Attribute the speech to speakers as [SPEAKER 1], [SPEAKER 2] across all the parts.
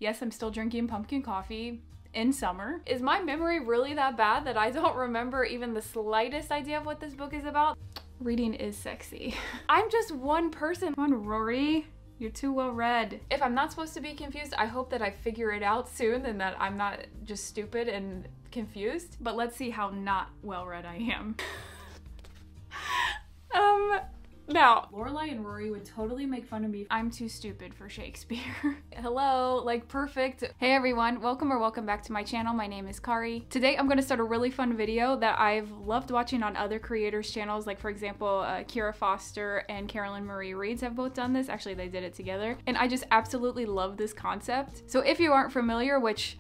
[SPEAKER 1] Yes, I'm still drinking pumpkin coffee in summer. Is my memory really that bad that I don't remember even the slightest idea of what this book is about? Reading is sexy. I'm just one person. Come on, Rory. You're too well read. If I'm not supposed to be confused, I hope that I figure it out soon and that I'm not just stupid and confused. But let's see how not well read I am. Now, Lorelai and Rory would totally make fun of me. I'm too stupid for Shakespeare. Hello, like perfect. Hey everyone, welcome back to my channel. My name is Kari. Today I'm gonna start a really fun video that I've loved watching on other creators' channels. Like for example, Kira Foster and Carolyn Marie Reeds have both done this. Actually, they did it together. And I just absolutely love this concept. So if you aren't familiar, which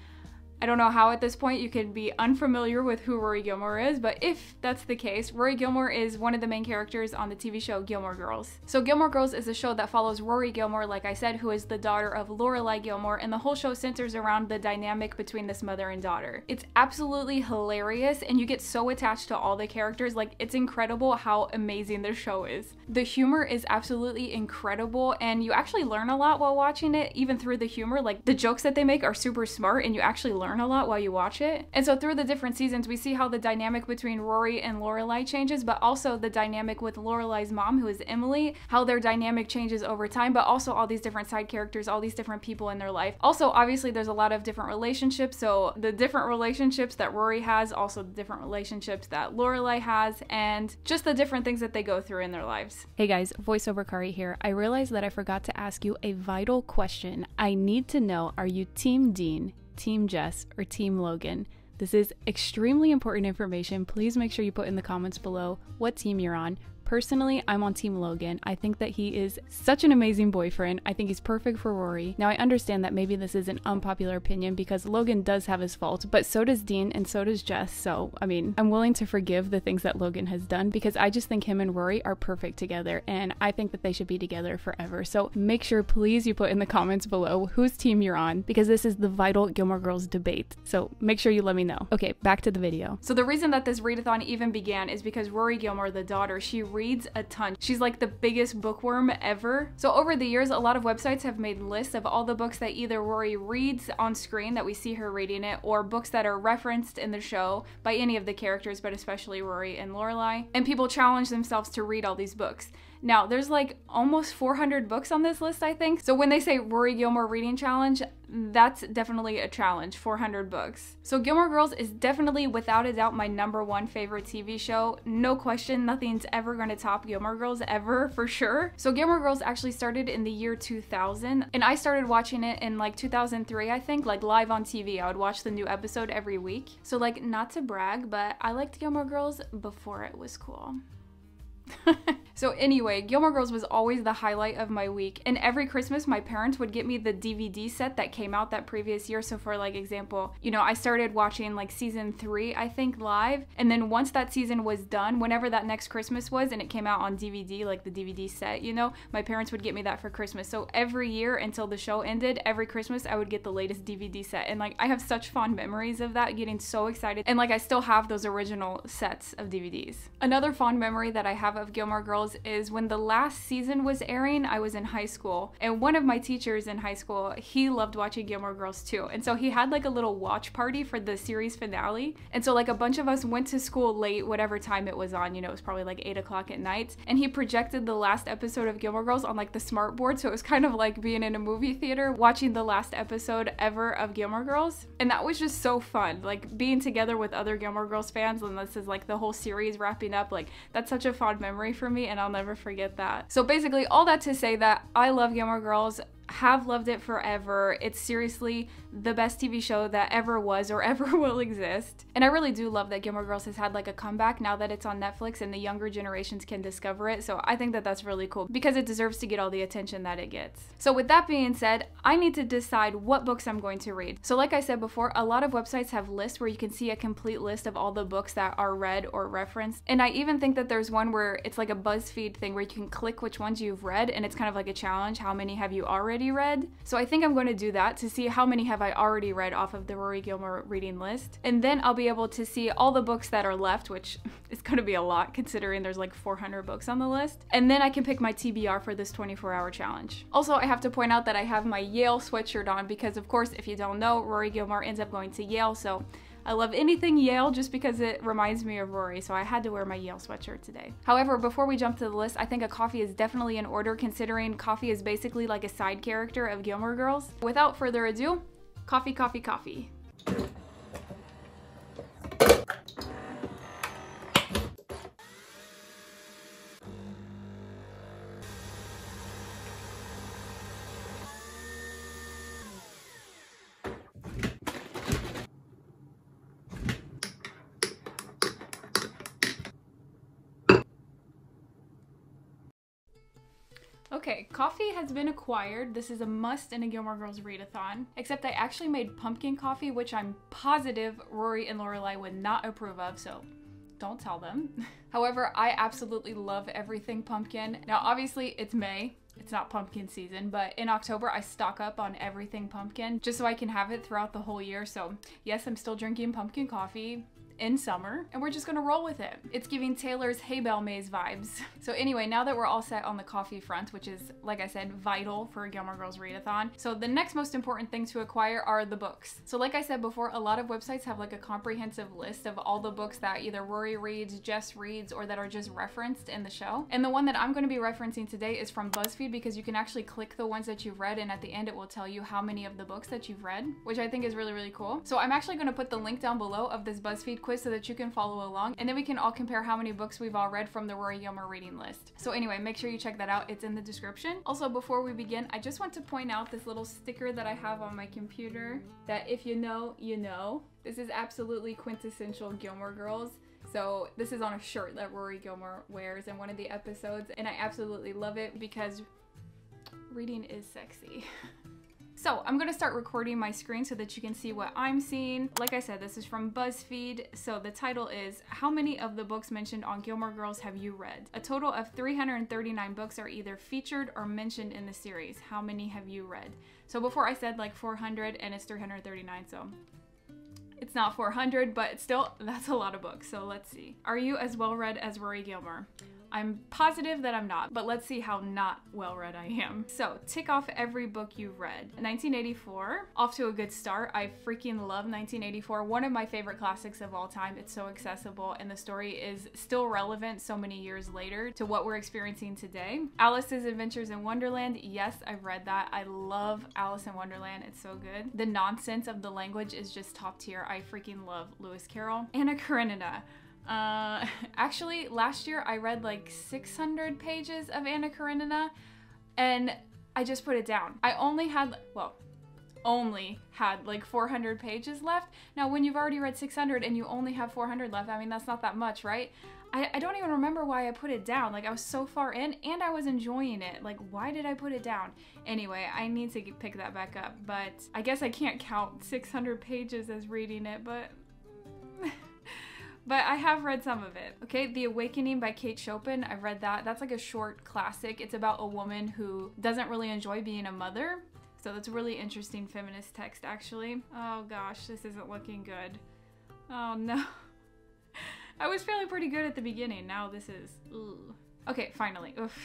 [SPEAKER 1] I don't know how at this point you could be unfamiliar with who Rory Gilmore is, but if that's the case, Rory Gilmore is one of the main characters on the TV show Gilmore Girls. So Gilmore Girls is a show that follows Rory Gilmore, like I said, who is the daughter of Lorelai Gilmore, and the whole show centers around the dynamic between this mother and daughter. It's absolutely hilarious, and you get so attached to all the characters. Like, it's incredible how amazing this show is. The humor is absolutely incredible, and you actually learn a lot while watching it, even through the humor. Like, the jokes that they make are super smart, and you actually learn a lot while you watch it. And so through the different seasons, we see how the dynamic between Rory and Lorelai changes, but also the dynamic with Lorelai's mom, who is Emily, how their dynamic changes over time, but also all these different side characters, all these different people in their life. Also, obviously, there's a lot of different relationships, so the different relationships that Rory has, also the different relationships that Lorelai has, and just the different things that they go through in their lives. Hey guys, voiceover Kari here. I realized that I forgot to ask you a vital question. I need to know, are you Team Dean, Team Jess, or Team Logan? This is extremely important information. Please make sure you put in the comments below what team you're on. Personally, I'm on Team Logan. I think that he is such an amazing boyfriend. I think he's perfect for Rory. Now, I understand that maybe this is an unpopular opinion because Logan does have his faults, but so does Dean and so does Jess. So, I mean, I'm willing to forgive the things that Logan has done because I just think him and Rory are perfect together, and I think that they should be together forever. So make sure, please, you put in the comments below whose team you're on because this is the vital Gilmore Girls debate. So make sure you let me know. Okay, back to the video. So the reason that this readathon even began is because Rory Gilmore, the daughter, she reads a ton. She's like the biggest bookworm ever. So over the years, a lot of websites have made lists of all the books that either Rory reads on screen, that we see her reading it, or books that are referenced in the show by any of the characters, but especially Rory and Lorelai. And people challenge themselves to read all these books. Now, there's like almost 400 books on this list, I think. So when they say Rory Gilmore reading challenge, that's definitely a challenge, 400 books. So Gilmore Girls is definitely, without a doubt, my #1 favorite TV show. No question, nothing's ever gonna top Gilmore Girls, ever, for sure. So Gilmore Girls actually started in the year 2000, and I started watching it in like 2003, I think, like live on TV. I would watch the new episode every week. So like, not to brag, but I liked Gilmore Girls before it was cool. So anyway, Gilmore Girls was always the highlight of my week, and every Christmas my parents would get me the DVD set that came out that previous year. So for like example, you know, I started watching like season 3, I think, live, and then once that season was done, whenever that next Christmas was and it came out on DVD, like the DVD set, you know, my parents would get me that for Christmas. So every year until the show ended, every Christmas I would get the latest DVD set, and like I have such fond memories of that, getting so excited, and like I still have those original sets of DVDs. Another fond memory that I have of Gilmore Girls is when the last season was airing, I was in high school, and one of my teachers in high school, he loved watching Gilmore Girls too, and so he had like a little watch party for the series finale, and so like a bunch of us went to school late, whatever time it was on, you know, it was probably like 8 o'clock at night, and he projected the last episode of Gilmore Girls on like the smart board, so it was kind of like being in a movie theater watching the last episode ever of Gilmore Girls, and that was just so fun, like being together with other Gilmore Girls fans, and this is like the whole series wrapping up. Like, that's such a fond memory for me, and I'll never forget that. So basically, all that to say that I love Gilmore Girls. have loved it forever. It's seriously the best TV show that ever was or ever will exist. And I really do love that Gilmore Girls has had like a comeback now that it's on Netflix and the younger generations can discover it. So I think that that's really cool because it deserves to get all the attention that it gets. So with that being said, I need to decide what books I'm going to read. So like I said before, a lot of websites have lists where you can see a complete list of all the books that are read or referenced. And I even think that there's one where it's like a BuzzFeed thing where you can click which ones you've read and it's kind of like a challenge. How many have you already already read. So I think I'm going to do that to see how many have I already read off of the Rory Gilmore reading list. And then I'll be able to see all the books that are left, which is going to be a lot considering there's like 400 books on the list. And then I can pick my TBR for this 24-hour challenge. Also, I have to point out that I have my Yale sweatshirt on because, of course, if you don't know, Rory Gilmore ends up going to Yale, so I love anything Yale just because it reminds me of Rory, so I had to wear my Yale sweatshirt today. However, before we jump to the list, I think a coffee is definitely in order considering coffee is basically like a side character of Gilmore Girls. Without further ado, coffee, coffee, coffee. Okay, coffee has been acquired. This is a must in a Gilmore Girls readathon, except I actually made pumpkin coffee, which I'm positive Rory and Lorelai would not approve of, so don't tell them. However, I absolutely love everything pumpkin. Now, obviously, it's May. It's not pumpkin season, but in October, I stock up on everything pumpkin just so I can have it throughout the whole year. So yes, I'm still drinking pumpkin coffee in summer, and we're just gonna roll with it. It's giving Taylor's Hay Bale Maze vibes. So anyway, now that we're all set on the coffee front, which is, like I said, vital for a Gilmore Girls readathon, so the next most important thing to acquire are the books. So like I said before, a lot of websites have like a comprehensive list of all the books that either Rory reads, Jess reads, or that are just referenced in the show. And the one that I'm going to be referencing today is from BuzzFeed because you can actually click the ones that you've read, and at the end it will tell you how many of the books that you've read, which I think is really, really cool. So I'm actually going to put the link down below of this BuzzFeed quiz so that you can follow along, and then we can all compare how many books we've all read from the Rory Gilmore reading list. So anyway, make sure you check that out. It's in the description. Also, before we begin, I just want to point out this little sticker that I have on my computer that if you know, you know. This is absolutely quintessential Gilmore Girls. So this is on a shirt that Rory Gilmore wears in one of the episodes, and I absolutely love it because reading is sexy. So I'm gonna start recording my screen so that you can see what I'm seeing. Like I said, this is from BuzzFeed. So the title is, how many of the books mentioned on Gilmore Girls have you read? A total of 339 books are either featured or mentioned in the series. How many have you read? So before I said like 400 and it's 339, so it's not 400, but still, that's a lot of books. So let's see. Are you as well read as Rory Gilmore? I'm positive that I'm not, but let's see how not well read I am. So tick off every book you've read. 1984, off to a good start. I freaking love 1984. One of my favorite classics of all time. It's so accessible and the story is still relevant so many years later to what we're experiencing today. Alice's Adventures in Wonderland. Yes, I've read that. I love Alice in Wonderland. It's so good. The nonsense of the language is just top tier. I freaking love Lewis Carroll. Anna Karenina. Actually, last year I read like 600 pages of Anna Karenina and I just put it down. I only had like 400 pages left. Now, when you've already read 600 and you only have 400 left, I mean, that's not that much, right? I don't even remember why I put it down. Like, I was so far in and I was enjoying it. Like, why did I put it down? Anyway, I need to pick that back up, but I guess I can't count 600 pages as reading it, but I have read some of it. Okay, The Awakening by Kate Chopin. I've read that. That's like a short classic. It's about a woman who doesn't really enjoy being a mother. So that's a really interesting feminist text, actually. Oh gosh, this isn't looking good. Oh no. I was feeling pretty good at the beginning. Now this is, ugh. Okay, finally. Oof.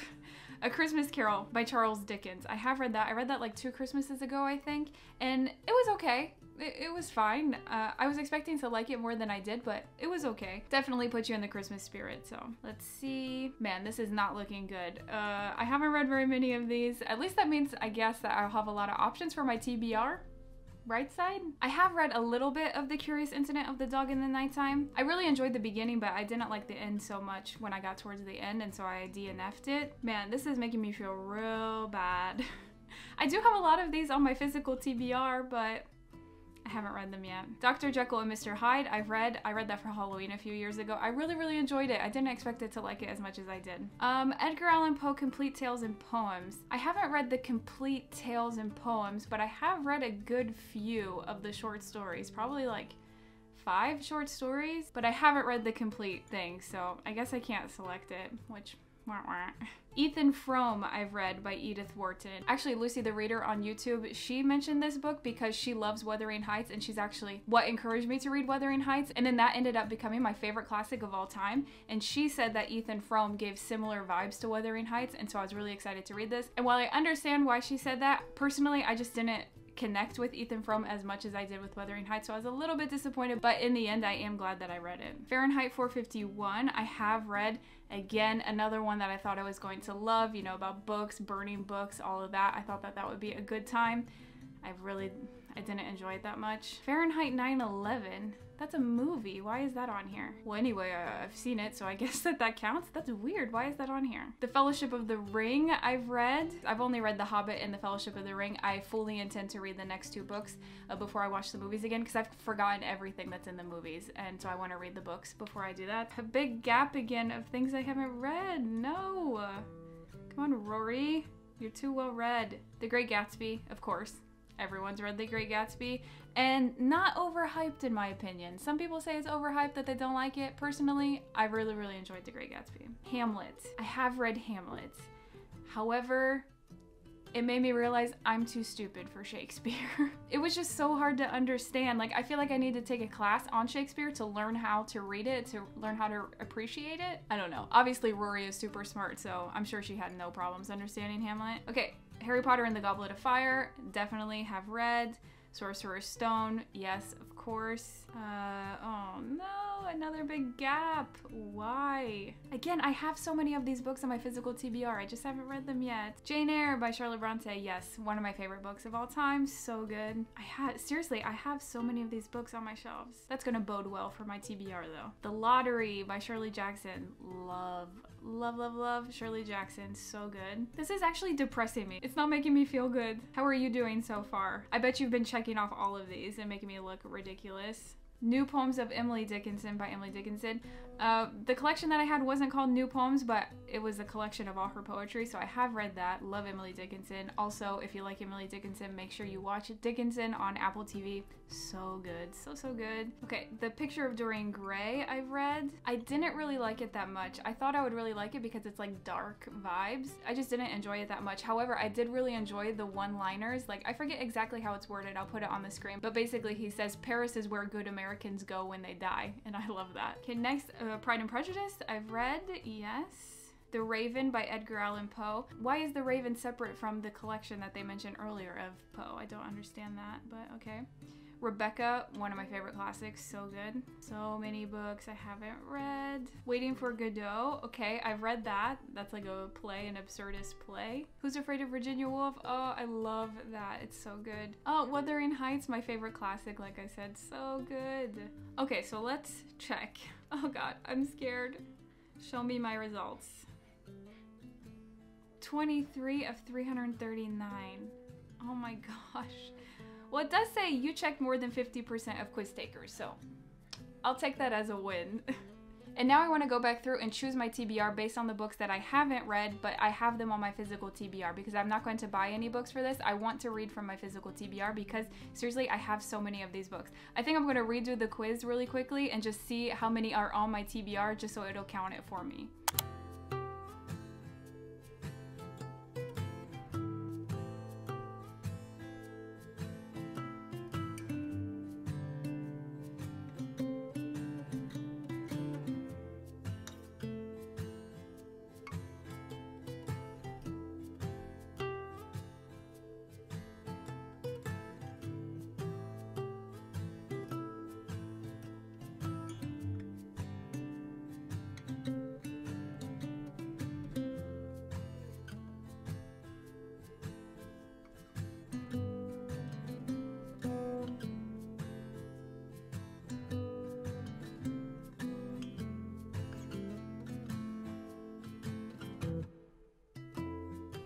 [SPEAKER 1] A Christmas Carol by Charles Dickens. I have read that. I read that like 2 Christmases ago, I think. And it was okay. It was fine. I was expecting to like it more than I did, but it was okay. Definitely put you in the Christmas spirit, so. Let's see. Man, this is not looking good. I haven't read very many of these. At least that means, I guess, that I'll have a lot of options for my TBR. Right side? I have read a little bit of The Curious Incident of the Dog in the Nighttime. I really enjoyed the beginning, but I didn't like the end so much when I got towards the end, and so I DNF'd it. Man, this is making me feel real bad. I do have a lot of these on my physical TBR, but I haven't read them yet. Dr. Jekyll and Mr. Hyde, I read that for Halloween a few years ago. I really, really enjoyed it. I didn't expect it to like it as much as I did. Edgar Allan Poe, Complete Tales and Poems. I haven't read the Complete Tales and Poems, but I have read a good few of the short stories, probably like 5 short stories, but I haven't read the complete thing, so I guess I can't select it, which, Wah, wah. Ethan Frome I've read by Edith Wharton. Actually, Lucy the Reader on YouTube, she mentioned this book because she loves Wuthering Heights, and she's actually what encouraged me to read Wuthering Heights, and then that ended up becoming my favorite classic of all time. And she said that Ethan Frome gave similar vibes to Wuthering Heights, and so I was really excited to read this. And while I understand why she said that, personally I just didn't connect with Ethan Frome as much as I did with Wuthering Heights, so I was a little bit disappointed, but in the end I am glad that I read it. Fahrenheit 451 I have read. Again, another one that I thought I was going to love, you know, about books, burning books, all of that. I thought that that would be a good time. I didn't enjoy it that much. Fahrenheit 9/11, that's a movie. Why is that on here? Well, anyway, I've seen it, so I guess that counts. That's weird. Why is that on here? The Fellowship of the Ring I've read. I've only read The Hobbit and The Fellowship of the Ring. I fully intend to read the next two books before I watch the movies again, because I've forgotten everything that's in the movies, and so I want to read the books before I do that. A big gap again of things I haven't read. No. Come on, Rory. You're too well read. The Great Gatsby, of course. Everyone's read The Great Gatsby, and not overhyped in my opinion. Some people say it's overhyped, that they don't like it. Personally, I really, really enjoyed The Great Gatsby. Hamlet. I have read Hamlet. However, it made me realize I'm too stupid for Shakespeare. It was just so hard to understand. Like, I feel like I need to take a class on Shakespeare to learn how to read it, to learn how to appreciate it. I don't know. Obviously, Rory is super smart, so I'm sure she had no problems understanding Hamlet. Okay. Harry Potter and the Goblet of Fire, definitely have read. Sorcerer's Stone, yes, of course. Oh no, another big gap. Why? Again, I have so many of these books on my physical TBR. I just haven't read them yet. Jane Eyre by Charlotte Bronte, yes, one of my favorite books of all time. So good. Seriously, I have so many of these books on my shelves. That's gonna bode well for my TBR though. The Lottery by Shirley Jackson, love, love, love, love Shirley Jackson, so good. This is actually depressing me. It's not making me feel good. How are you doing so far? I bet you've been checking off all of these and making me look ridiculous. New Poems of Emily Dickinson by Emily Dickinson. The collection that I had wasn't called New Poems, but it was a collection of all her poetry, so I have read that. Love Emily Dickinson. Also, if you like Emily Dickinson, make sure you watch Dickinson on Apple TV. So good. So, so good. Okay, The Picture of Dorian Gray I've read. I didn't really like it that much. I thought I would really like it because it's like dark vibes. I just didn't enjoy it that much. However, I did really enjoy the one-liners. Like, I forget exactly how it's worded. I'll put it on the screen. But basically, he says, Paris is where good Americans go when they die. And I love that. Okay, next, Pride and Prejudice I've read. Yes. The Raven by Edgar Allan Poe. Why is The Raven separate from the collection that they mentioned earlier of Poe? I don't understand that, but okay. Rebecca, one of my favorite classics, so good. So many books I haven't read. Waiting for Godot, okay, I've read that. That's like a play, an absurdist play. Who's Afraid of Virginia Woolf? Oh, I love that, it's so good. Oh, Wuthering Heights, my favorite classic, like I said, so good. Okay, so let's check. Oh God, I'm scared. Show me my results. 23 of 339. Oh my gosh. Well, it does say you checked more than 50% of quiz takers, so I'll take that as a win. And now I want to go back through and choose my TBR based on the books that I haven't read, but I have them on my physical TBR because I'm not going to buy any books for this. I want to read from my physical TBR because seriously, I have so many of these books. I think I'm going to redo the quiz really quickly and just see how many are on my TBR just so it'll count it for me.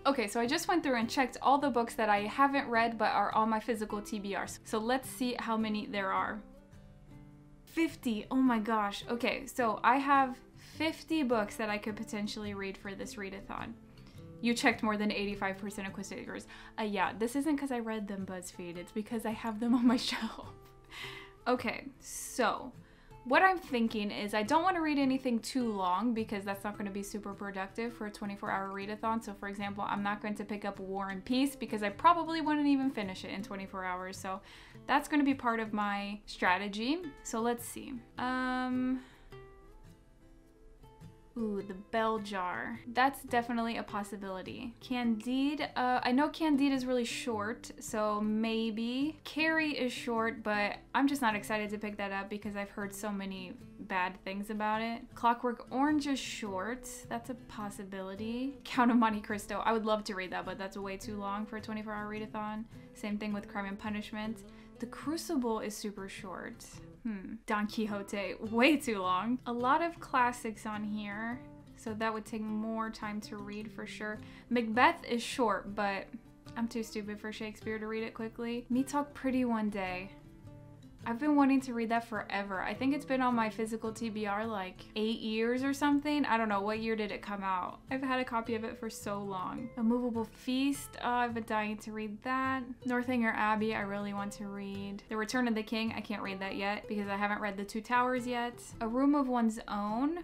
[SPEAKER 1] Okay, so I just went through and checked all the books that I haven't read but are on my physical TBR. So let's see how many there are. 50, oh my gosh. Okay, so I have 50 books that I could potentially read for this readathon. You checked more than 85% of quiz takers. Yeah, this isn't because I read them, BuzzFeed. It's because I have them on my shelf. Okay, so what I'm thinking is I don't want to read anything too long because that's not going to be super productive for a 24-hour readathon. So for example, I'm not going to pick up War and Peace because I probably wouldn't even finish it in 24 hours. So that's going to be part of my strategy. So let's see. Ooh, the bell jar. That's definitely a possibility. Candide, I know Candide is really short, so maybe. Carrie is short, but I'm just not excited to pick that up because I've heard so many bad things about it. Clockwork Orange is short. That's a possibility. Count of Monte Cristo. I would love to read that, but that's way too long for a 24-hour readathon. Same thing with Crime and Punishment. The Crucible is super short. Don Quixote, way too long. A lot of classics on here, so that would take more time to read for sure. Macbeth is short, but I'm too stupid for Shakespeare to read it quickly. Me Talk Pretty One Day. I've been wanting to read that forever. I think it's been on my physical TBR like 8 years or something. I don't know, what year did it come out? I've had a copy of it for so long. A Movable Feast, I've been dying to read that. Northanger Abbey, I really want to read. The Return of the King, I can't read that yet because I haven't read The Two Towers yet. A Room of One's Own,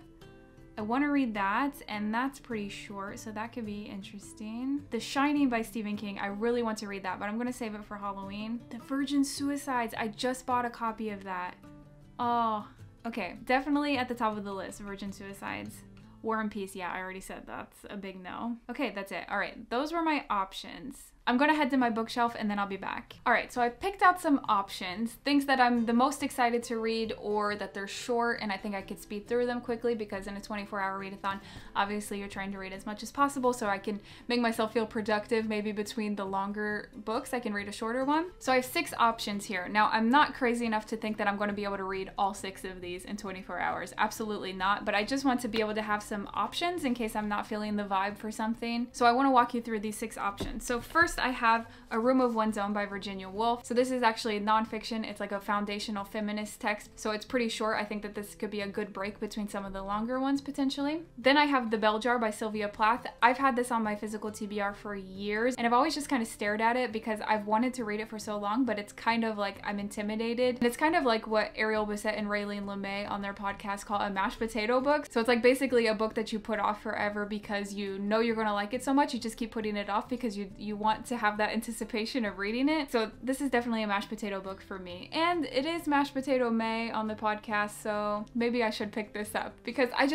[SPEAKER 1] I want to read that, and that's pretty short, so that could be interesting. The Shining by Stephen King, I really want to read that, but I'm going to save it for Halloween. The Virgin Suicides, I just bought a copy of that. Oh, okay. Definitely at the top of the list, Virgin Suicides. War and Peace, yeah, I already said that's a big no. Okay, that's it. All right, those were my options. I'm gonna head to my bookshelf and then I'll be back. All right, so I picked out some options, things that I'm the most excited to read or that they're short and I think I could speed through them quickly because in a 24-hour readathon, obviously you're trying to read as much as possible so I can make myself feel productive. Maybe between the longer books, I can read a shorter one. So I have 6 options here. Now, I'm not crazy enough to think that I'm gonna be able to read all 6 of these in 24 hours. Absolutely not, but I just want to be able to have some options in case I'm not feeling the vibe for something. So I wanna walk you through these 6 options. So first, I have A Room of One's Own by Virginia Woolf. So this is actually nonfiction. It's like a foundational feminist text. So it's pretty short. I think that this could be a good break between some of the longer ones potentially. Then I have The Bell Jar by Sylvia Plath. I've had this on my physical TBR for years and I've always just kind of stared at it because I've wanted to read it for so long, but it's kind of like I'm intimidated. And it's kind of like what Ariel Bissett and Raylene LeMay on their podcast call a mashed potato book. So it's like basically a book that you put off forever because you know you're gonna like it so much, you just keep putting it off because you want to have that anticipation of reading it. So this is definitely a mashed potato book for me. And it is Mashed Potato May on the podcast, so maybe I should pick this up because I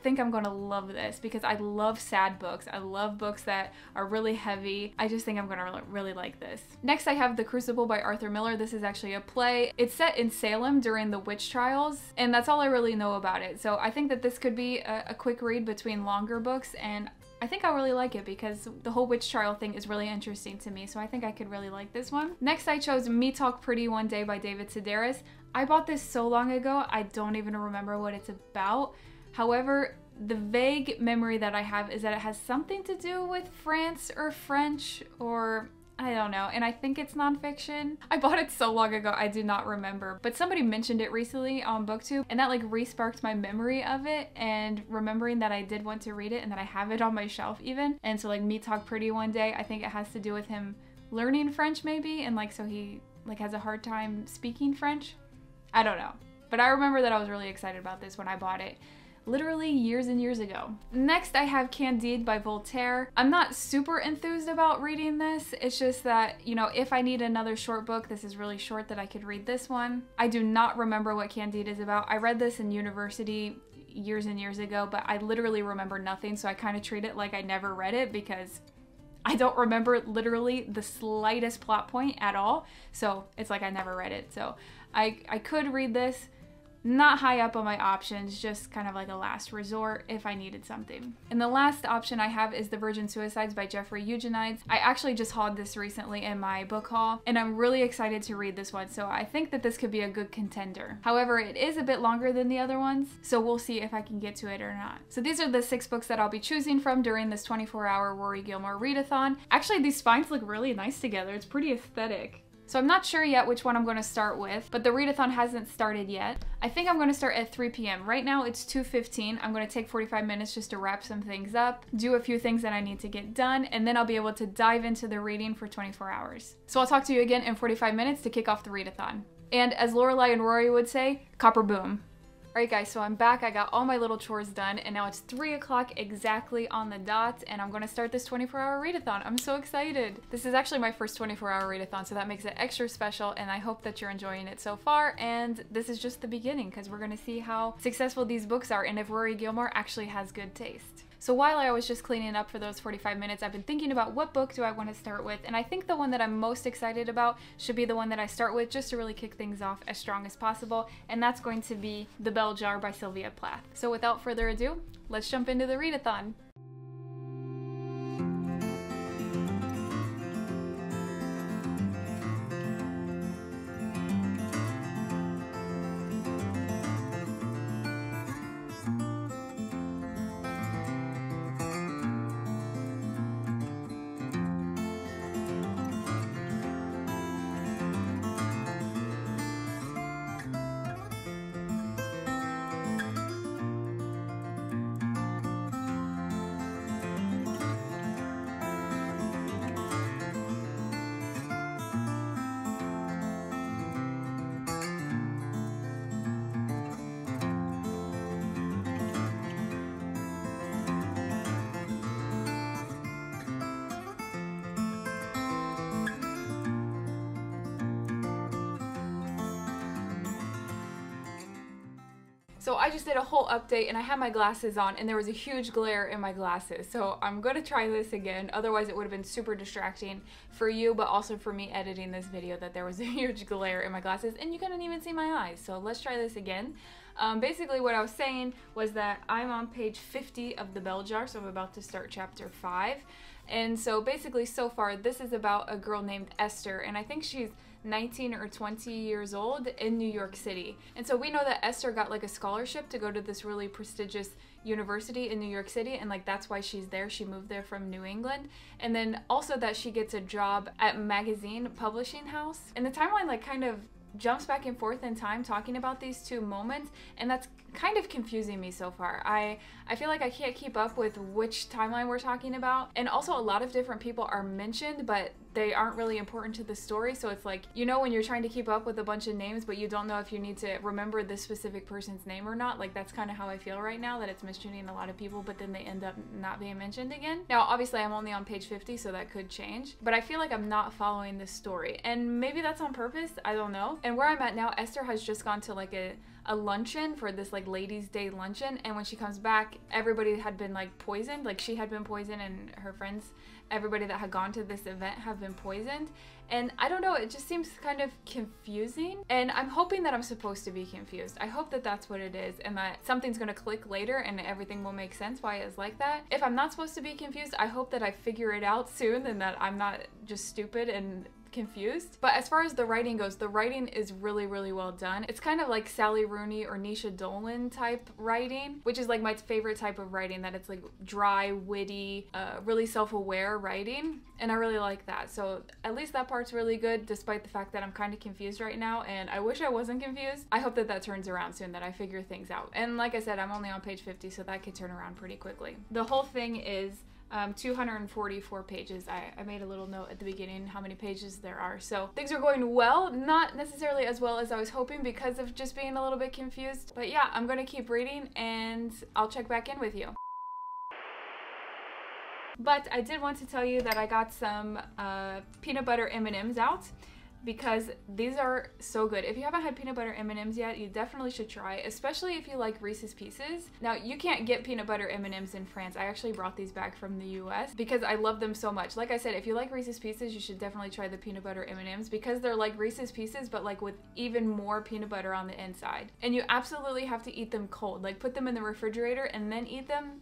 [SPEAKER 1] think I'm gonna love this because I love sad books. I love books that are really heavy. I just think I'm gonna really like this. Next, I have The Crucible by Arthur Miller. This is actually a play. It's set in Salem during the witch trials, and that's all I really know about it. So I think that this could be a quick read between longer books, and I think I'll really like it because the whole witch trial thing is really interesting to me, so I think I could really like this one. Next, I chose Me Talk Pretty One Day by David Sedaris. I bought this so long ago, I don't even remember what it's about. However, the vague memory that I have is that it has something to do with France or French or I don't know, and I think it's nonfiction. I bought it so long ago, I do not remember, but somebody mentioned it recently on BookTube, and that like re-sparked my memory of it and remembering that I did want to read it and that I have it on my shelf even. And so like Me Talk Pretty One Day, I think it has to do with him learning French maybe, and like so he like has a hard time speaking French. I don't know, but I remember that I was really excited about this when I bought it. Literally years and years ago. Next, I have Candide by Voltaire. I'm not super enthused about reading this. It's just that, you know, if I need another short book, this is really short that I could read this one. I do not remember what Candide is about. I read this in university years and years ago, but I literally remember nothing, so I kind of treat it like I never read it because I don't remember literally the slightest plot point at all, so it's like I never read it. So I could read this. Not high up on my options, just kind of like a last resort if I needed something. And the last option I have is The Virgin Suicides by Jeffery Euginides. I actually just hauled this recently in my book haul, and I'm really excited to read this one, so I think that this could be a good contender. However, it is a bit longer than the other ones, so we'll see if I can get to it or not. So these are the 6 books that I'll be choosing from during this 24-hour Rory Gilmore readathon. Actually, these spines look really nice together. It's pretty aesthetic. So I'm not sure yet which one I'm going to start with, but the readathon hasn't started yet. I think I'm going to start at 3 p.m. Right now it's 2:15. I'm going to take 45 minutes just to wrap some things up, do a few things that I need to get done, and then I'll be able to dive into the reading for 24 hours. So I'll talk to you again in 45 minutes to kick off the readathon. And as Lorelai and Rory would say, copper boom. Alright guys, so I'm back. I got all my little chores done and now it's 3 o'clock exactly on the dot and I'm going to start this 24-hour readathon. I'm so excited. This is actually my first 24-hour readathon, so that makes it extra special and I hope that you're enjoying it so far, and this is just the beginning because we're going to see how successful these books are and if Rory Gilmore actually has good taste. So while I was just cleaning up for those 45 minutes, I've been thinking about what book do I want to start with, and I think the one that I'm most excited about should be the one that I start with just to really kick things off as strong as possible, and that's going to be The Bell Jar by Sylvia Plath. So without further ado, let's jump into the readathon. So I just did a whole update and I had my glasses on and there was a huge glare in my glasses. So I'm going to try this again. Otherwise it would have been super distracting for you, but also for me editing this video, that there was a huge glare in my glasses and you couldn't even see my eyes. So let's try this again. Basically what I was saying was that I'm on page 50 of The Bell Jar, so I'm about to start chapter 5. And so basically so far this is about a girl named Esther, and I think she's 19 or 20 years old in New York City. And so we know that Esther got like a scholarship to go to this really prestigious university in New York City, and like that's why she's there. She moved there from New England. And then also that she gets a job at magazine publishing house. And the timeline like kind of jumps back and forth in time talking about these two moments, and that's kind of confusing me so far. I feel like I can't keep up with which timeline we're talking about, and also a lot of different people are mentioned but they aren't really important to the story. So it's like, you know, when you're trying to keep up with a bunch of names but you don't know if you need to remember this specific person's name or not. Like that's kind of how I feel right now, that it's mentioning a lot of people but then they end up not being mentioned again. Now obviously I'm only on page 50, so that could change, but I feel like I'm not following this story, and maybe that's on purpose, I don't know. And where I'm at now, Esther has just gone to like a luncheon for this like ladies' day luncheon, and when she comes back everybody had been like poisoned. Like she had been poisoned and her friends, everybody that had gone to this event, have been poisoned. And I don't know, it just seems kind of confusing, and I'm hoping that I'm supposed to be confused. I hope that that's what it is and that something's gonna click later and everything will make sense why it's like that. If I'm not supposed to be confused, I hope that I figure it out soon and that I'm not just stupid and confused. But as far as the writing goes, the writing is really, really well done. It's kind of like Sally Rooney or Nisha Dolan type writing, which is like my favorite type of writing, that it's like dry, witty, really self-aware writing, and I really like that. So at least that part's really good, despite the fact that I'm kind of confused right now, and I wish I wasn't confused. I hope that that turns around soon, that I figure things out. And like I said, I'm only on page 50, so that could turn around pretty quickly. The whole thing is 244 pages. I made a little note at the beginning how many pages there are. So things are going well, not necessarily as well as I was hoping because of just being a little bit confused. But yeah, I'm gonna keep reading and I'll check back in with you. But I did want to tell you that I got some peanut butter M&Ms out, because these are so good. If you haven't had peanut butter M&Ms yet, you definitely should try, especially if you like Reese's Pieces. Now, you can't get peanut butter M&Ms in France. I actually brought these back from the US because I love them so much. Like I said, if you like Reese's Pieces, you should definitely try the peanut butter M&Ms because they're like Reese's Pieces, but like with even more peanut butter on the inside. And you absolutely have to eat them cold. Like put them in the refrigerator and then eat them.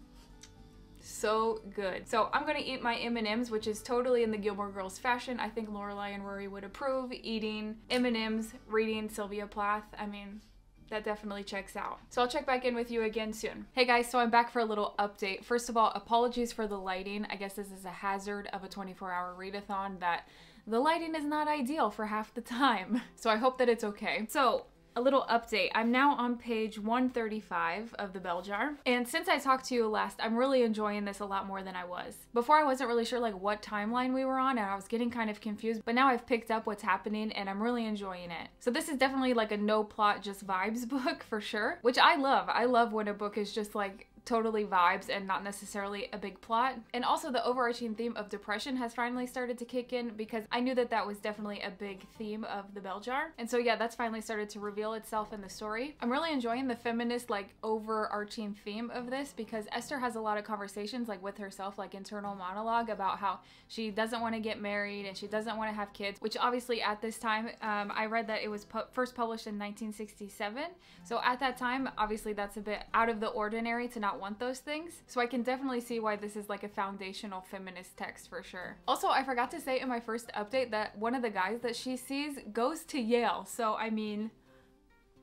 [SPEAKER 1] So good. So I'm gonna eat my M&Ms, which is totally in the Gilmore Girls fashion. I think Lorelai and Rory would approve eating M&Ms, reading Sylvia Plath. I mean, that definitely checks out. So I'll check back in with you again soon. Hey guys, so I'm back for a little update. First of all, apologies for the lighting. I guess this is a hazard of a 24-hour readathon, that the lighting is not ideal for half the time. So I hope that it's okay. So A little update. I'm now on page 135 of the Bell Jar. And since I talked to you last, I'm really enjoying this a lot more than I was. Before I wasn't really sure like what timeline we were on and I was getting kind of confused, but now I've picked up what's happening and I'm really enjoying it. So this is definitely like a no plot, just vibes book for sure, which I love. I love when a book is just like totally vibes and not necessarily a big plot. And also the overarching theme of depression has finally started to kick in because I knew that that was definitely a big theme of the Bell Jar. And so yeah, that's finally started to reveal itself in the story. I'm really enjoying the feminist like overarching theme of this because Esther has a lot of conversations like with herself, like internal monologue about how she doesn't want to get married and she doesn't want to have kids, which obviously at this time, I read that it was first published in 1967. So at that time, obviously that's a bit out of the ordinary to not want those things. So I can definitely see why this is like a foundational feminist text for sure. Also, I forgot to say in my first update that one of the guys that she sees goes to Yale. So I mean,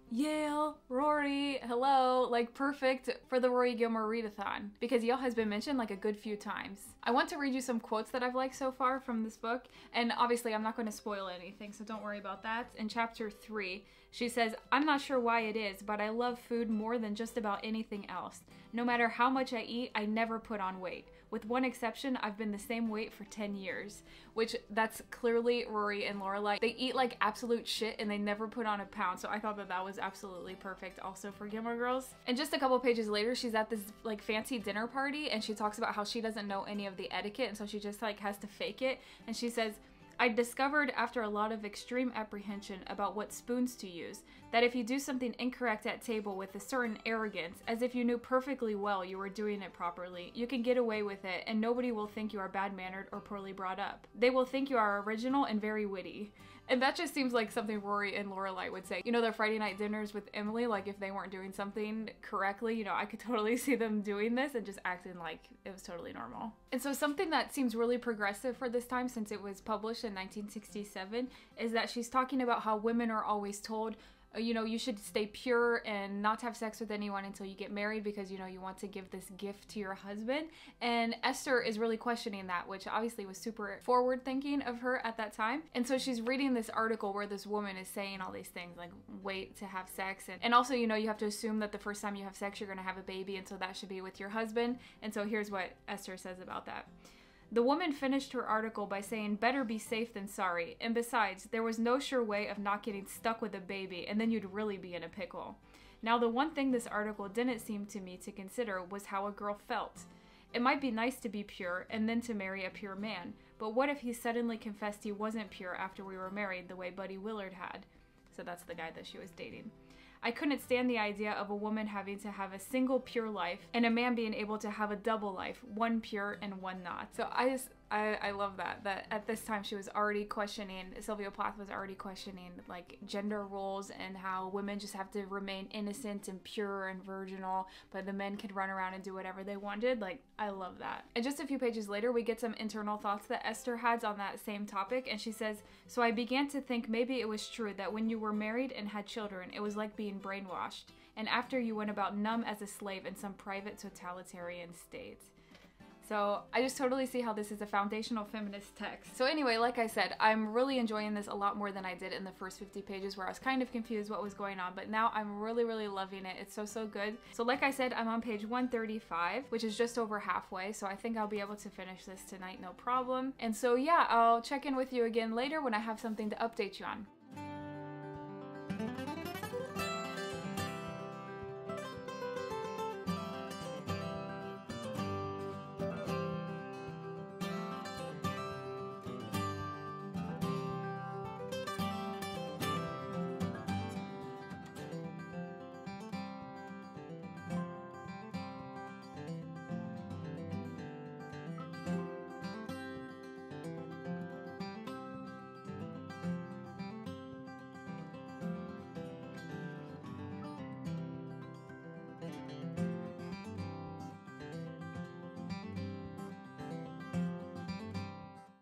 [SPEAKER 1] Yale, Rory, hello, like perfect for the Rory Gilmore readathon because Yale has been mentioned like a good few times. I want to read you some quotes that I've liked so far from this book, and obviously I'm not going to spoil anything, so don't worry about that. In chapter 3, she says, "I'm not sure why it is, but I love food more than just about anything else. No matter how much I eat, I never put on weight. With one exception, I've been the same weight for 10 years. Which that's clearly Rory and Lorelai. They eat like absolute shit and they never put on a pound. So I thought that that was absolutely perfect also for Gilmore Girls. And just a couple pages later, she's at this like fancy dinner party and she talks about how she doesn't know any of the etiquette and so she just like has to fake it. And she says, "I discovered after a lot of extreme apprehension about what spoons to use, that if you do something incorrect at table with a certain arrogance, as if you knew perfectly well you were doing it properly, you can get away with it and nobody will think you are bad-mannered or poorly brought up. They will think you are original and very witty." And that just seems like something Rory and Lorelai would say. You know, their Friday night dinners with Emily, like if they weren't doing something correctly, you know, I could totally see them doing this and just acting like it was totally normal. And so something that seems really progressive for this time since it was published in 1967 is that she's talking about how women are always told, you know, you should stay pure and not have sex with anyone until you get married because, you know, you want to give this gift to your husband. And Esther is really questioning that, which obviously was super forward thinking of her at that time. And so she's reading this article where this woman is saying all these things like wait to have sex. And also, you know, you have to assume that the first time you have sex, you're going to have a baby. And so that should be with your husband. And so here's what Esther says about that. The woman finished her article by saying, "Better be safe than sorry, and besides, there was no sure way of not getting stuck with a baby, and then you'd really be in a pickle." Now, the one thing this article didn't seem to me to consider was how a girl felt. It might be nice to be pure and then to marry a pure man, but what if he suddenly confessed he wasn't pure after we were married the way Buddy Willard had? So that's the guy that she was dating. I couldn't stand the idea of a woman having to have a single pure life and a man being able to have a double life, one pure and one not. So I love that at this time she was already questioning, Sylvia Plath was already questioning like gender roles and how women just have to remain innocent and pure and virginal, but the men could run around and do whatever they wanted. Like, I love that. And just a few pages later, we get some internal thoughts that Esther has on that same topic, and she says, "So I began to think maybe it was true that when you were married and had children, it was like being brainwashed, and after you went about numb as a slave in some private totalitarian state." So I just totally see how this is a foundational feminist text. So anyway, like I said, I'm really enjoying this a lot more than I did in the first 50 pages where I was kind of confused what was going on, but now I'm really, really loving it. It's so good. So like I said, I'm on page 135, which is just over halfway, so I think I'll be able to finish this tonight, no problem. And so yeah, I'll check in with you again later when I have something to update you on.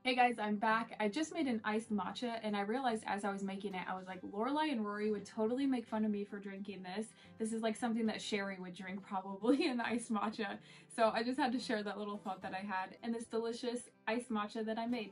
[SPEAKER 1] Hey guys, I'm back. I just made an iced matcha and I realized as I was making it, I was like, Lorelai and Rory would totally make fun of me for drinking this. This is like something that Sherry would drink probably, an iced matcha. So I just had to share that little thought that I had in this delicious iced matcha that I made.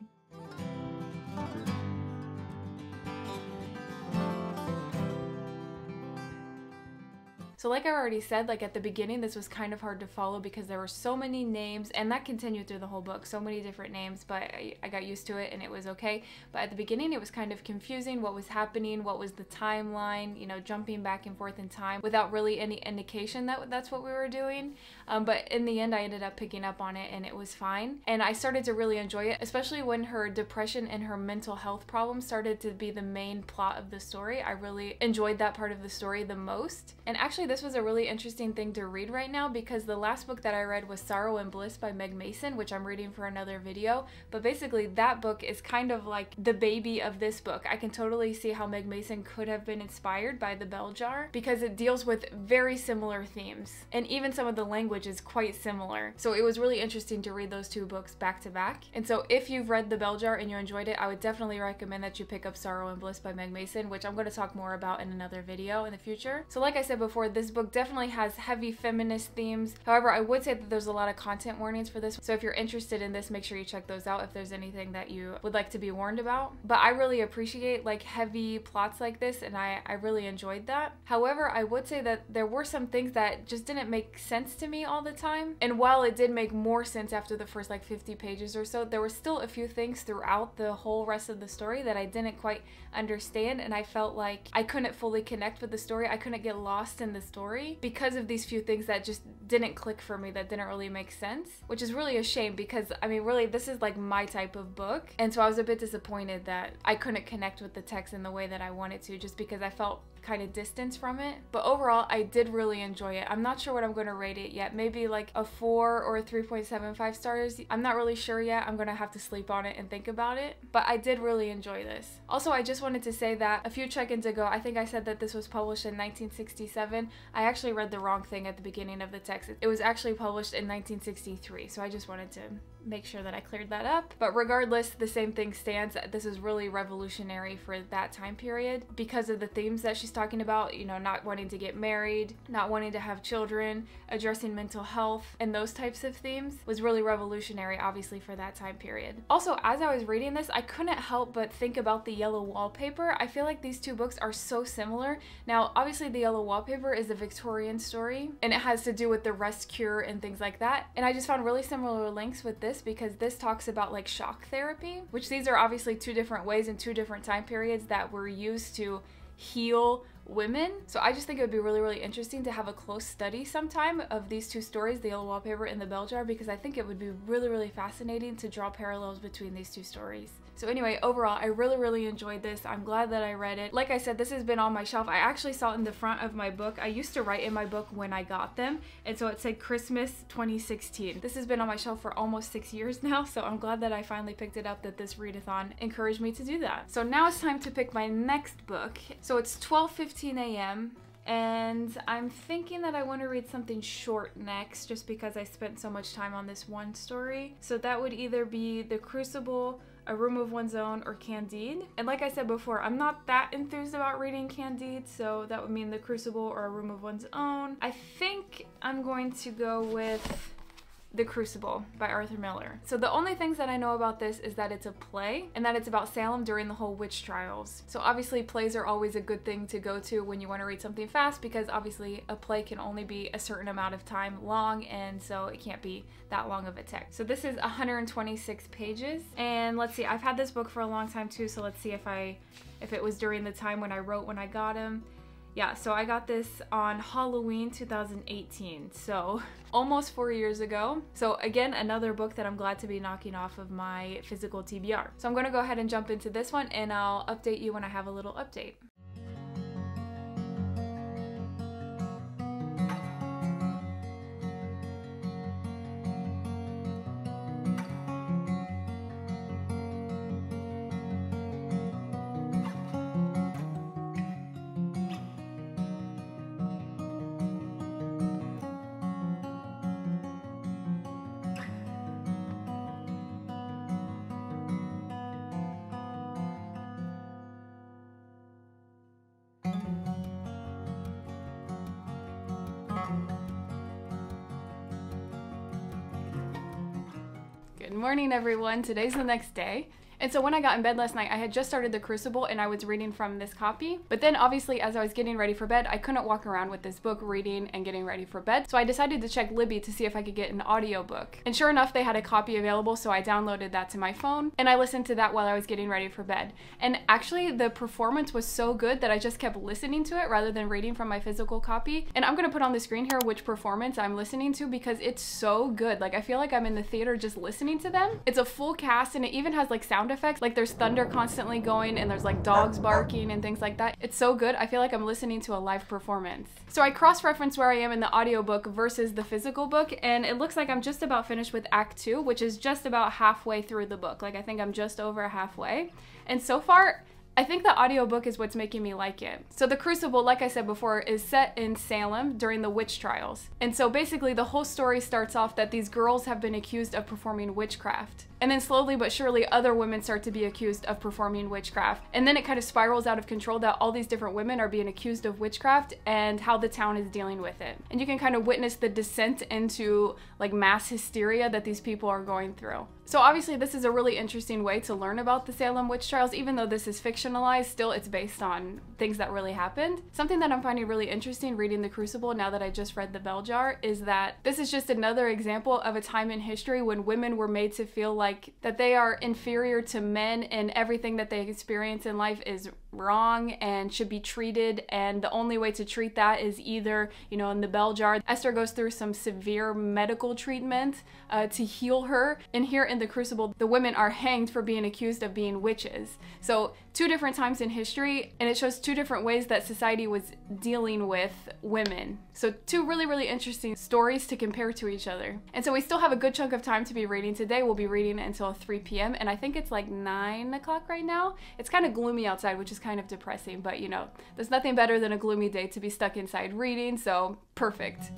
[SPEAKER 1] So like I already said, like at the beginning, this was kind of hard to follow because there were so many names, and that continued through the whole book, so many different names, but I got used to it and it was okay. But at the beginning, it was kind of confusing what was happening, what was the timeline, you know, jumping back and forth in time without really any indication that that's what we were doing. But in the end, I ended up picking up on it and it was fine. And I started to really enjoy it, especially when her depression and her mental health problems started to be the main plot of the story. I really enjoyed that part of the story the most. And actually, this was a really interesting thing to read right now because the last book that I read was Sorrow and Bliss by Meg Mason, which I'm reading for another video. But basically, that book is kind of like the baby of this book. I can totally see how Meg Mason could have been inspired by The Bell Jar because it deals with very similar themes. And even some of the language is quite similar. So it was really interesting to read those two books back to back. And so if you've read The Bell Jar and you enjoyed it, I would definitely recommend that you pick up Sorrow and Bliss by Meg Mason, which I'm going to talk more about in another video in the future. So like I said before, this book definitely has heavy feminist themes. However, I would say that there's a lot of content warnings for this. So if you're interested in this, make sure you check those out if there's anything that you would like to be warned about. But I really appreciate like heavy plots like this, and I really enjoyed that. However, I would say that there were some things that just didn't make sense to me all the time. And while it did make more sense after the first like 50 pages or so, there were still a few things throughout the whole rest of the story that I didn't quite understand, and I felt like I couldn't fully connect with the story. I couldn't get lost in the story because of these few things that just didn't click for me, that didn't really make sense, which is really a shame because I mean really this is like my type of book, and so I was a bit disappointed that I couldn't connect with the text in the way that I wanted to, just because I felt kind of distance from it. But overall, I did really enjoy it. I'm not sure what I'm going to rate it yet. Maybe like a 4 or a 3.75 stars. I'm not really sure yet. I'm going to have to sleep on it and think about it. But I did really enjoy this. Also, I just wanted to say that a few check-ins ago, I think I said that this was published in 1967. I actually read the wrong thing at the beginning of the text. It was actually published in 1963. So I just wanted to make sure that I cleared that up. But regardless, the same thing stands. This is really revolutionary for that time period because of the themes that she's talking about, you know, not wanting to get married, not wanting to have children, addressing mental health, and those types of themes was really revolutionary, obviously, for that time period. Also, as I was reading this, I couldn't help but think about The Yellow Wallpaper. I feel like these two books are so similar. Now, obviously, The Yellow Wallpaper is a Victorian story, and it has to do with the rest cure and things like that. And I just found really similar links with this because this talks about like shock therapy, which these are obviously two different ways and two different time periods that were used to heal women. So I just think it would be really, really interesting to have a close study sometime of these two stories, The Yellow Wallpaper and The Bell Jar, because I think it would be really, really fascinating to draw parallels between these two stories. So anyway, overall, I really, really enjoyed this. I'm glad that I read it. Like I said, this has been on my shelf. I actually saw it in the front of my book. I used to write in my book when I got them, and so it said Christmas 2016. This has been on my shelf for almost 6 years now, so I'm glad that I finally picked it up, that this readathon encouraged me to do that. So now it's time to pick my next book. So it's 12:15 a.m. and I'm thinking that I want to read something short next, just because I spent so much time on this one story. So that would either be The Crucible, A Room of One's Own, or Candide. And like I said before, I'm not that enthused about reading Candide, so that would mean The Crucible or A Room of One's Own. I think I'm going to go with The Crucible by Arthur Miller. So the only things that I know about this is that it's a play and that it's about Salem during the whole witch trials. So obviously plays are always a good thing to go to when you want to read something fast, because obviously a play can only be a certain amount of time long, and so it can't be that long of a text. So this is 126 pages, and let's see, I've had this book for a long time too, so let's see if it was during the time when I wrote when I got him. Yeah, so I got this on Halloween 2018, so almost 4 years ago. So again, another book that I'm glad to be knocking off of my physical TBR. So I'm gonna go ahead and jump into this one, and I'll update you when I have a little update. Good morning, everyone. Today's the next day, And so when I got in bed last night, I had just started the Crucible and I was reading from this copy. But then obviously as I was getting ready for bed, I couldn't walk around with this book reading and getting ready for bed. So I decided to check Libby to see if I could get an audiobook. And sure enough, they had a copy available, so I downloaded that to my phone and I listened to that while I was getting ready for bed. And actually the performance was so good that I just kept listening to it rather than reading from my physical copy. And I'm gonna put on the screen here which performance I'm listening to because it's so good. Like I feel like I'm in the theater just listening to them. It's a full cast and it even has like sound effects. Like there's thunder constantly going and there's like dogs barking and things like that. It's so good. I feel like I'm listening to a live performance. So I cross-referenced where I am in the audiobook versus the physical book, and it looks like I'm just about finished with Act 2, which is just about halfway through the book. Like I think I'm just over halfway. And so far, I think the audiobook is what's making me like it. So the Crucible, like I said before, is set in Salem during the witch trials. And so basically the whole story starts off that these girls have been accused of performing witchcraft. And then slowly but surely other women start to be accused of performing witchcraft. And then it kind of spirals out of control that all these different women are being accused of witchcraft and how the town is dealing with it. And you can kind of witness the descent into like mass hysteria that these people are going through. So obviously this is a really interesting way to learn about the Salem witch trials. Even though this is fictionalized, still it's based on things that really happened. Something that I'm finding really interesting reading the Crucible now that I just read the Bell Jar is that this is just another example of a time in history when women were made to feel like that they are inferior to men and everything that they experience in life is wrong and should be treated, and the only way to treat that is either, you know, in the Bell Jar, Esther goes through some severe medical treatment to heal her, and here in the Crucible, the women are hanged for being accused of being witches. So two different times in history, and it shows two different ways that society was dealing with women. So two really, really interesting stories to compare to each other. And so we still have a good chunk of time to be reading today. We'll be reading until 3 p.m. and I think it's like 9 o'clock right now. It's kind of gloomy outside, which is kind of depressing, but you know, there's nothing better than a gloomy day to be stuck inside reading, so perfect.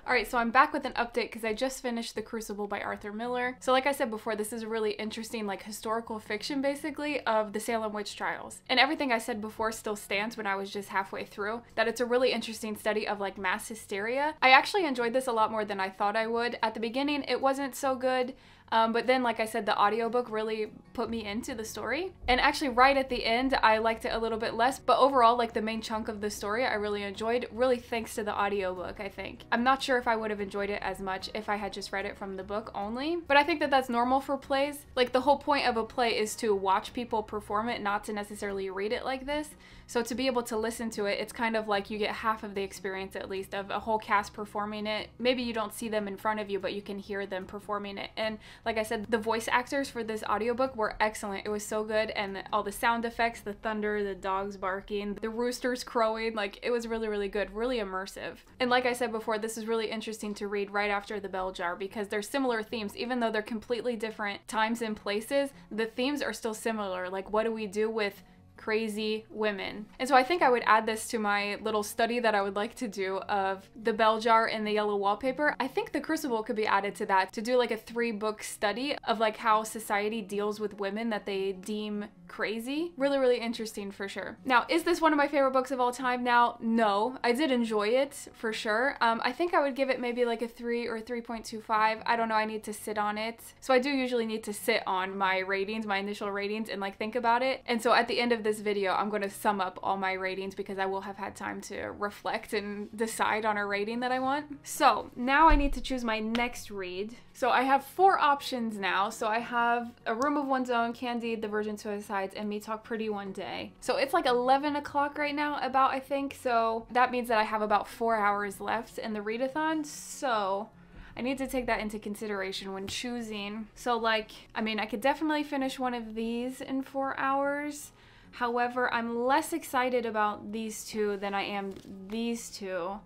[SPEAKER 1] Alright, so I'm back with an update because I just finished The Crucible by Arthur Miller. So like I said before, this is a really interesting like historical fiction basically of the Salem witch trials. And everything I said before still stands when I was just halfway through, that it's a really interesting study of like mass hysteria. I actually enjoyed this a lot more than I thought I would. At the beginning, it wasn't so good. But then, like I said, the audiobook really put me into the story. And actually right at the end, I liked it a little bit less, but overall, like the main chunk of the story, I really enjoyed, really thanks to the audiobook, I think. I'm not sure if I would have enjoyed it as much if I had just read it from the book only, but I think that that's normal for plays. Like the whole point of a play is to watch people perform it, not to necessarily read it like this. So to be able to listen to it, it's kind of like you get half of the experience at least of a whole cast performing it. Maybe you don't see them in front of you, but you can hear them performing it. And like I said, the voice actors for this audiobook were excellent. It was so good, and all the sound effects, the thunder, the dogs barking, the roosters crowing, like it was really, really good, really immersive. And like I said before, this is really interesting to read right after the Bell Jar because there's similar themes. Even though they're completely different times and places, the themes are still similar. Like what do we do with crazy women? And so I think I would add this to my little study that I would like to do of the Bell Jar and the Yellow Wallpaper. I think the Crucible could be added to that, to do like a 3-book study of like how society deals with women that they deem crazy. Really, really interesting for sure. Now, is this one of my favorite books of all time now? No, I did enjoy it for sure. I think I would give it maybe like a 3 or 3.25. I don't know, I need to sit on it. So I do usually need to sit on my ratings, my initial ratings, and like think about it. And so at the end of this video, I'm going to sum up all my ratings because I will have had time to reflect and decide on a rating that I want. So now I need to choose my next read. So I have 4 options now. So I have A Room of One's Own, Candide, The Virgin Suicides, and Me Talk Pretty One Day. So it's like 11 o'clock right now about, I think. So that means that I have about 4 hours left in the readathon. So I need to take that into consideration when choosing. So like, I mean, I could definitely finish one of these in 4 hours. However, I'm less excited about these two than I am these two.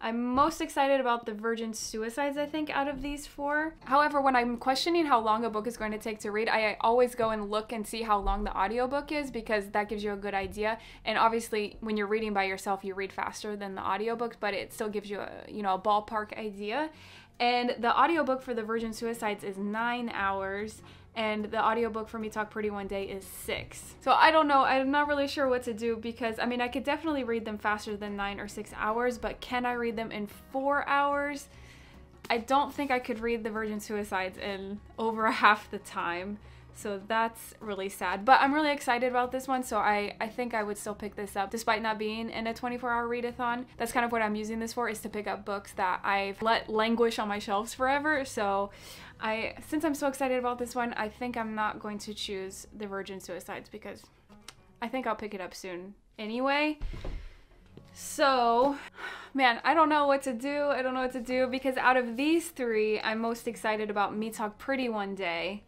[SPEAKER 1] I'm most excited about the Virgin Suicides, I think, out of these four. However, when I'm questioning how long a book is going to take to read, I always go and look and see how long the audiobook is, because that gives you a good idea. And obviously, when you're reading by yourself, you read faster than the audiobook, but it still gives you a, a ballpark idea. And the audiobook for the Virgin Suicides is 9 hours. And the audiobook for Me Talk Pretty One Day is 6. So I don't know, I'm not really sure what to do, because I mean, I could definitely read them faster than 9 or 6 hours, but can I read them in 4 hours? I don't think I could read the Virgin Suicides in over half the time. So that's really sad, but I'm really excited about this one, so I think I would still pick this up despite not being in a 24-hour readathon. That's kind of what I'm using this for, is to pick up books that I've let languish on my shelves forever. So since I'm so excited about this one, I think I'm not going to choose the Virgin Suicides, because I think I'll pick it up soon anyway. So, man, I don't know what to do. I don't know what to do, because out of these three, I'm most excited about Me Talk Pretty One Day.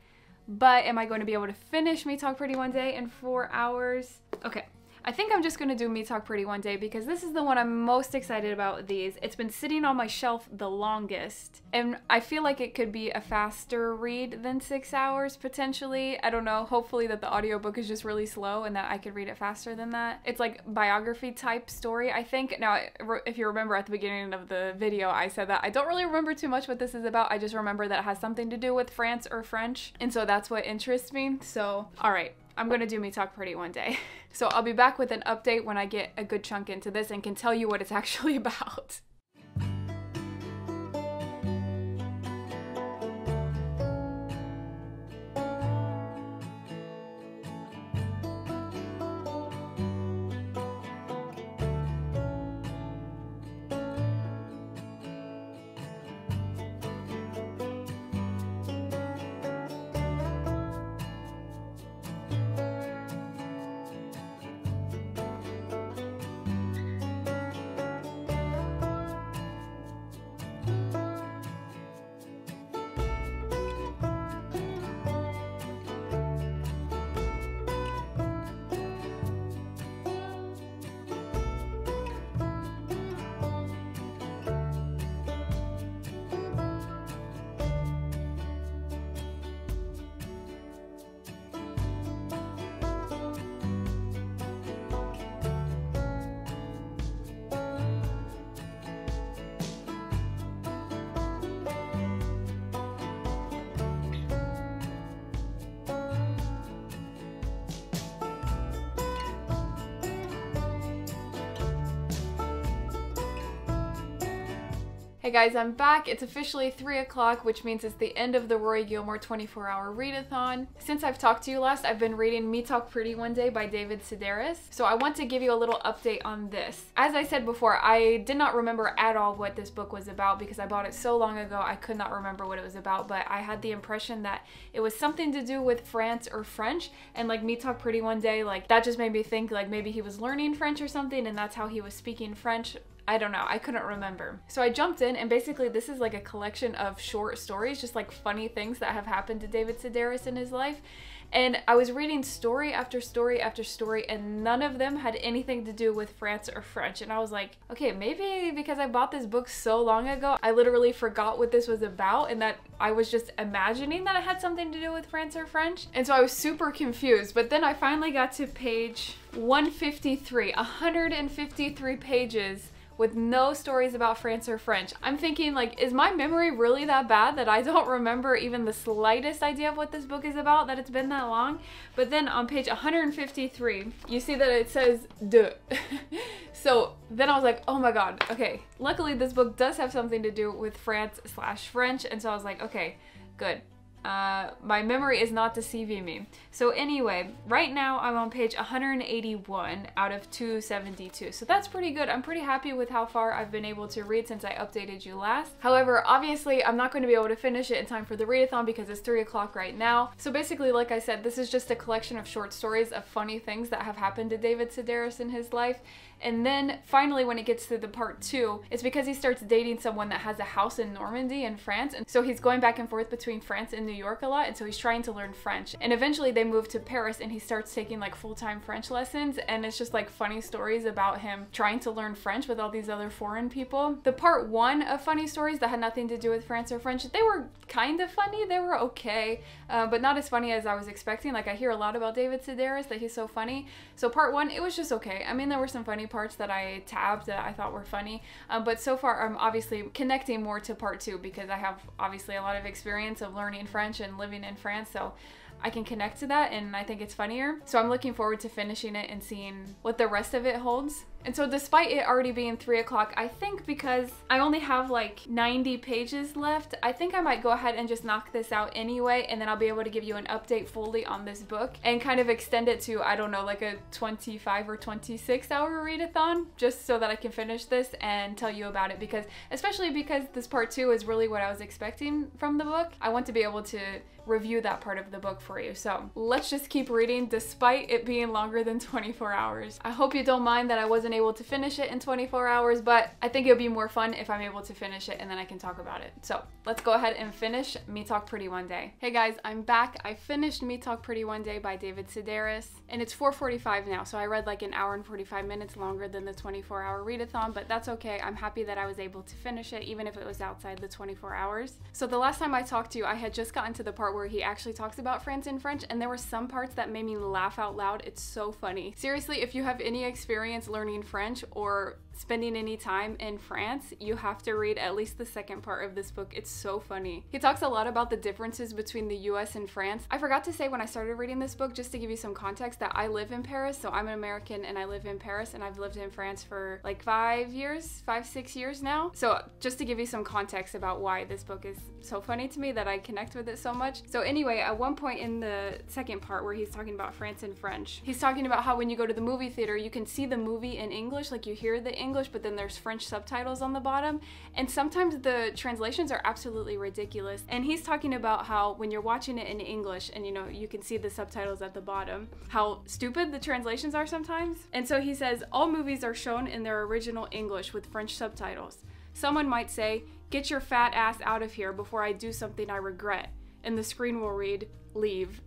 [SPEAKER 1] But am I going to be able to finish Me Talk Pretty One Day in 4 hours? Okay, I think I'm just going to do Me Talk Pretty One Day, because this is the one I'm most excited about these. It's been sitting on my shelf the longest, and I feel like it could be a faster read than 6 hours, potentially. I don't know, hopefully that the audiobook is just really slow and that I could read it faster than that. It's like biography type story, I think. Now, if you remember at the beginning of the video, I said that I don't really remember too much what this is about. I just remember that it has something to do with France or French, and so that's what interests me. So, all right. I'm gonna do Me Talk Pretty One Day. So I'll be back with an update when I get a good chunk into this and can tell you what it's actually about. Hey guys, I'm back. It's officially 3 o'clock, which means it's the end of the Rory Gilmore 24-hour readathon. Since I've talked to you last, I've been reading Me Talk Pretty One Day by David Sedaris. So I want to give you a little update on this. As I said before, I did not remember at all what this book was about because I bought it so long ago I could not remember what it was about, but I had the impression that it was something to do with France or French, and like Me Talk Pretty One Day, like that just made me think like maybe he was learning French or something and that's how he was speaking French. I don't know, I couldn't remember. So I jumped in, and basically this is like a collection of short stories, just like funny things that have happened to David Sedaris in his life. And I was reading story after story after story, and none of them had anything to do with France or French. And I was like, okay, maybe because I bought this book so long ago, I literally forgot what this was about, and that I was just imagining that it had something to do with France or French. And so I was super confused. But then I finally got to page 153, 153 pages with no stories about France or French. I'm thinking, like, is my memory really that bad that I don't remember even the slightest idea of what this book is about, that it's been that long? But then on page 153, you see that it says de. So then I was like, oh my god, okay. Luckily this book does have something to do with France/French, and so I was like, okay, good. My memory is not deceiving me. So anyway, right now I'm on page 181 out of 272. So that's pretty good. I'm pretty happy with how far I've been able to read since I updated you last. However, obviously I'm not going to be able to finish it in time for the readathon because it's 3 o'clock right now. So basically, like I said, this is just a collection of short stories of funny things that have happened to David Sedaris in his life. And then finally when it gets to the part 2, it's because he starts dating someone that has a house in Normandy in France, and so he's going back and forth between France and New York a lot, and so he's trying to learn French. And eventually they move to Paris and he starts taking like full-time French lessons, and it's just like funny stories about him trying to learn French with all these other foreign people. The part 1 of funny stories that had nothing to do with France or French, they were kind of funny, they were okay, but not as funny as I was expecting. Like, I hear a lot about David Sedaris, that he's so funny. So part 1, it was just okay. I mean, there were some funny parts that I tabbed that I thought were funny, but so far I'm obviously connecting more to part 2 because I have obviously a lot of experience of learning French and living in France, so I can connect to that and I think it's funnier. So I'm looking forward to finishing it and seeing what the rest of it holds. And so despite it already being 3 o'clock, I think because I only have like 90 pages left, I think I might go ahead and just knock this out anyway, and then I'll be able to give you an update fully on this book and kind of extend it to, I don't know, like a 25 or 26 hour readathon, just so that I can finish this and tell you about it, because especially because this part 2 is really what I was expecting from the book. I want to be able to review that part of the book for you. So let's just keep reading despite it being longer than 24 hours. I hope you don't mind that I wasn't able to finish it in 24 hours, but I think it'll be more fun if I'm able to finish it and then I can talk about it. So let's go ahead and finish Me Talk Pretty One Day. Hey guys, I'm back. I finished Me Talk Pretty One Day by David Sedaris, and it's 4:45 now, so I read like an hour and 45 minutes longer than the 24-hour readathon, but that's okay. I'm happy that I was able to finish it, even if it was outside the 24 hours. So the last time I talked to you, I had just gotten to the part where he actually talks about France in French, and there were some parts that made me laugh out loud. It's so funny. Seriously, if you have any experience learning French or spending any time in France, you have to read at least the second part of this book. It's so funny. He talks a lot about the differences between the US and France. I forgot to say when I started reading this book, just to give you some context, that I live in Paris. So I'm an American and I live in Paris, and I've lived in France for like 5 years, 5-6 years now. So just to give you some context about why this book is so funny to me, that I connect with it so much. So anyway, at one point in the second part where he's talking about France and French, he's talking about how when you go to the movie theater, you can see the movie in English, like you hear the English, but then there's French subtitles on the bottom, and sometimes the translations are absolutely ridiculous. And he's talking about how when you're watching it in English and you can see the subtitles at the bottom, how stupid the translations are sometimes. And so he says all movies are shown in their original English with French subtitles. Someone might say, "Get your fat ass out of here before I do something I regret," and the screen will read, "Leave."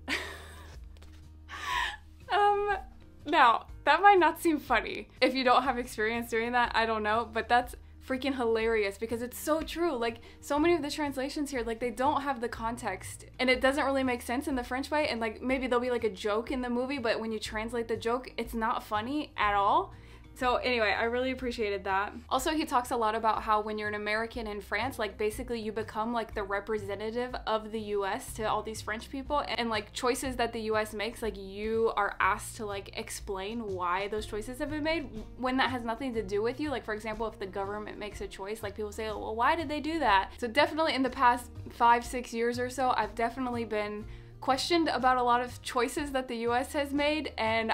[SPEAKER 1] Now, that might not seem funny. If you don't have experience doing that, I don't know, but that's freaking hilarious because it's so true. Like, so many of the translations here, like, they don't have the context and it doesn't really make sense in the French way, and like maybe there'll be like a joke in the movie, but when you translate the joke, it's not funny at all. So anyway, I really appreciated that. Also, he talks a lot about how when you're an American in France, like basically you become like the representative of the US to all these French people, and like choices that the US makes, like you are asked to like explain why those choices have been made when that has nothing to do with you. Like, for example, if the government makes a choice, like people say, "Oh, well, why did they do that?" So definitely in the past 5-6 years or so, I've definitely been questioned about a lot of choices that the US has made, and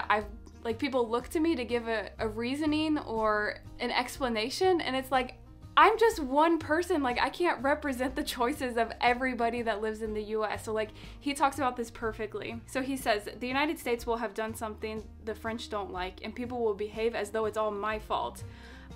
[SPEAKER 1] like people look to me to give a reasoning or an explanation, and it's like, I'm just one person. Like, I can't represent the choices of everybody that lives in the US. So like, he talks about this perfectly. So he says, the United States will have done something the French don't like, and people will behave as though it's all my fault.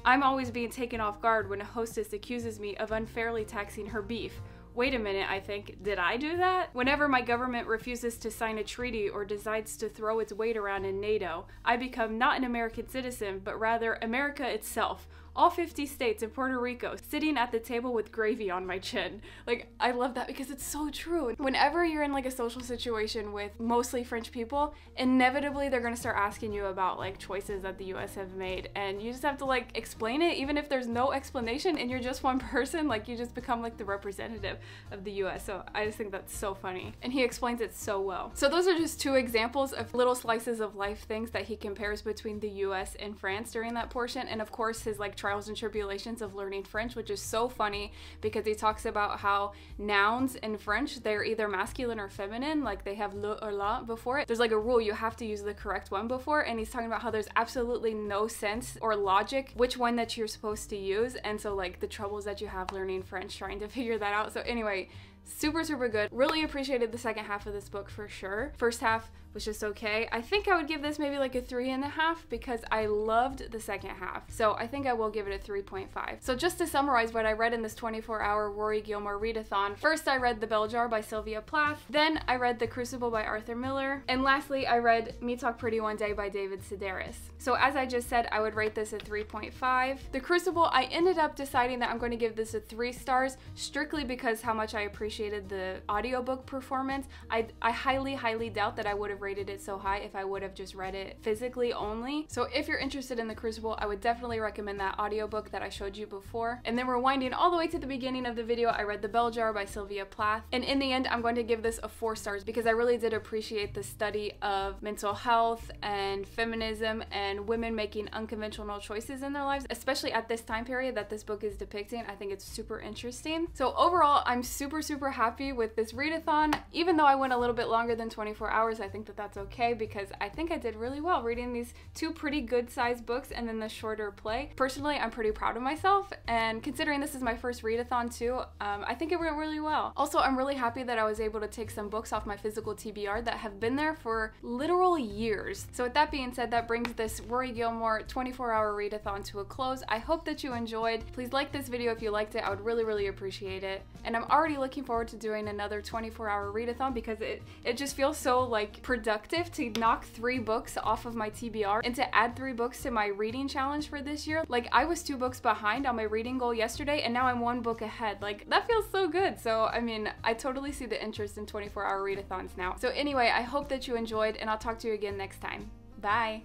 [SPEAKER 1] I'm always being taken off guard when a hostess accuses me of unfairly taxing her beef. Wait a minute, I think, did I do that? Whenever my government refuses to sign a treaty or decides to throw its weight around in NATO, I become not an American citizen, but rather America itself. All 50 states and Puerto Rico sitting at the table with gravy on my chin. Like, I love that because it's so true. Whenever you're in like a social situation with mostly French people, inevitably they're gonna start asking you about like choices that the US have made, and you just have to like explain it, even if there's no explanation and you're just one person. Like, you just become like the representative of the US. So I just think that's so funny, and he explains it so well. So those are just 2 examples of little slices of life things that he compares between the US and France during that portion, and of course his like trials and tribulations of learning French, which is so funny because he talks about how nouns in French, they're either masculine or feminine, like they have le or la before it. There's like a rule, you have to use the correct one before, and he's talking about how there's absolutely no sense or logic which one that you're supposed to use, and so like the troubles that you have learning French trying to figure that out. So anyway, Super, super good. Really appreciated the second half of this book for sure. First half was just okay. I think I would give this maybe like a 3.5 because I loved the second half. So I think I will give it a 3.5. So just to summarize what I read in this 24-hour Rory Gilmore readathon. First, I read The Bell Jar by Sylvia Plath. Then I read The Crucible by Arthur Miller. And lastly, I read Me Talk Pretty One Day by David Sedaris. So as I just said, I would rate this a 3.5. The Crucible, I ended up deciding that I'm going to give this a 3 stars strictly because how much I appreciated the audiobook performance. I highly, highly doubt that I would have rated it so high if I would have just read it physically only. So if you're interested in The Crucible, I would definitely recommend that audiobook that I showed you before. And then rewinding all the way to the beginning of the video, I read The Bell Jar by Sylvia Plath. And in the end, I'm going to give this a 4 stars because I really did appreciate the study of mental health and feminism and women making unconventional choices in their lives, especially at this time period that this book is depicting. I think it's super interesting. So overall, I'm super, super happy with this readathon. Even though I went a little bit longer than 24 hours, I think that that's okay because I think I did really well reading these 2 pretty good sized books and then the shorter play. Personally, I'm pretty proud of myself, and considering this is my first readathon too, I think it went really well. Also, I'm really happy that I was able to take some books off my physical TBR that have been there for literal years. So with that being said, that brings this Rory Gilmore 24-hour readathon to a close. I hope that you enjoyed. Please like this video if you liked it. I would really, really appreciate it. And I'm already looking forward to doing another 24-hour readathon because it just feels so like productive to knock 3 books off of my TBR and to add 3 books to my reading challenge for this year. Like, I was 2 books behind on my reading goal yesterday and now I'm 1 book ahead. Like, that feels so good. So I mean, I totally see the interest in 24-hour readathons now. So anyway, I hope that you enjoyed and I'll talk to you again next time. Bye!